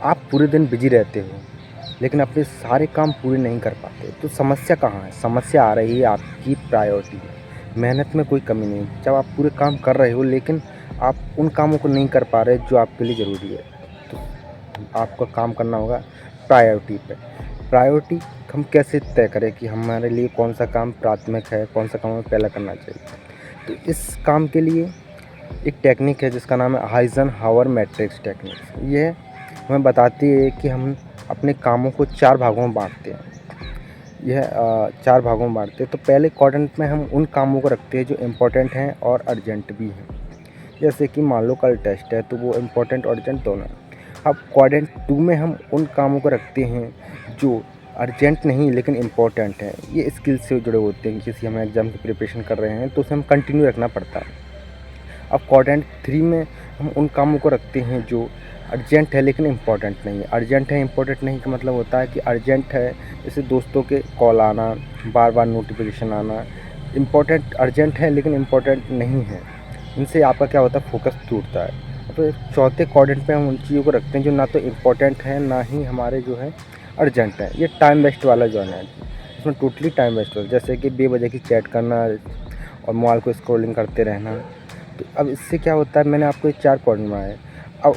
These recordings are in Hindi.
आप पूरे दिन बिजी रहते हो लेकिन अपने सारे काम पूरे नहीं कर पाते, तो समस्या कहाँ है? समस्या आ रही है आपकी प्रायोरिटी में। मेहनत में कोई कमी नहीं, जब आप पूरे काम कर रहे हो लेकिन आप उन कामों को नहीं कर पा रहे जो आपके लिए ज़रूरी है, तो आपको काम करना होगा प्रायोरिटी पे। प्रायोरिटी हम कैसे तय करें कि हमारे लिए कौन-सा काम प्राथमिक है, कौन-सा काम हमें पहले करना चाहिए? तो इस काम के लिए एक टेक्निक है जिसका नाम है आइज़नहावर मैट्रिक्स टेक्निक। ये हमें बताती है कि हम अपने कामों को 4 भागों में बाँटते हैं। यह 4 भागों में बाँटते हैं, तो पहले क्वाड्रेंट में हम उन कामों को रखते हैं जो इम्पोर्टेंट हैं और अर्जेंट भी हैं। जैसे कि मान लो कल टेस्ट है तो वो इम्पोर्टेंट और अर्जेंट दोनों हैं। अब क्वाड्रेंट 2 में हम उन कामों को रखते हैं जो अर्जेंट नहीं लेकिन इम्पोर्टेंट हैं। ये स्किल से जुड़े होते हैं, किसी हम एग्ज़ाम की प्रिपरेशन कर रहे हैं तो उसे हम कंटिन्यू रखना पड़ता है। अब क्वाड्रेंट 3 में हम उन कामों को रखते हैं जो अर्जेंट है लेकिन इम्पोर्टेंट नहीं है। अर्जेंट है, इम्पोर्टेंट नहीं का मतलब होता है कि अर्जेंट है जैसे दोस्तों के कॉल आना, बार-बार नोटिफ़िकेशन आना। इम्पोर्टेंट अर्जेंट है लेकिन इम्पोर्टेंट नहीं है। इनसे आपका क्या होता है, फ़ोकस टूटता है। तो चौथे क्वाड्रेंट पे हम उन चीज़ों को रखते हैं जो ना तो इम्पोर्टेंट है, ना ही हमारे जो है अर्जेंट है। ये टाइम वेस्ट वाला ज़ोन है। इसमें टोटली टाइम वेस्ट हो, जैसे कि बेवजह की चैट करना और मोबाइल को स्क्रॉलिंग करते रहना। तो अब इससे क्या होता है, मैंने आपको ये 4 क्वाड्रेंट बनाए। अब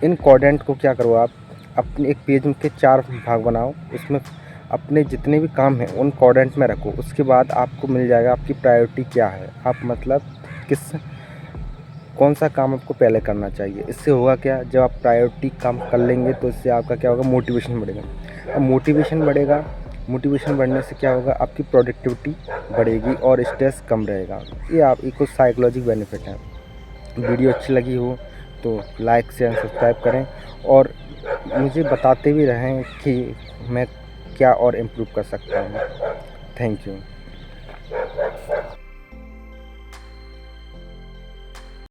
इन क्वाड्रेंट को क्या करो, आप अपने एक पेज के 4 भाग बनाओ, उसमें अपने जितने भी काम हैं उन क्वाड्रेंट में रखो। उसके बाद आपको मिल जाएगा आपकी प्रायोरिटी क्या है, आप मतलब किस कौन-सा काम आपको पहले करना चाहिए। इससे होगा क्या, जब आप प्रायोरिटी काम कर लेंगे तो इससे आपका क्या होगा, मोटिवेशन बढ़ेगा। अब मोटिवेशन बढ़ेगा, मोटिवेशन बढ़ने से क्या होगा, आपकी प्रोडक्टिविटी बढ़ेगी और स्ट्रेस कम रहेगा। ये आप एक कुछ साइकोलॉजिकल बेनिफिट है। वीडियो अच्छी लगी हो तो लाइक शेयर सब्सक्राइब करें और मुझे बताते भी रहें कि मैं क्या और इम्प्रूव कर सकता हूँ। Thank you.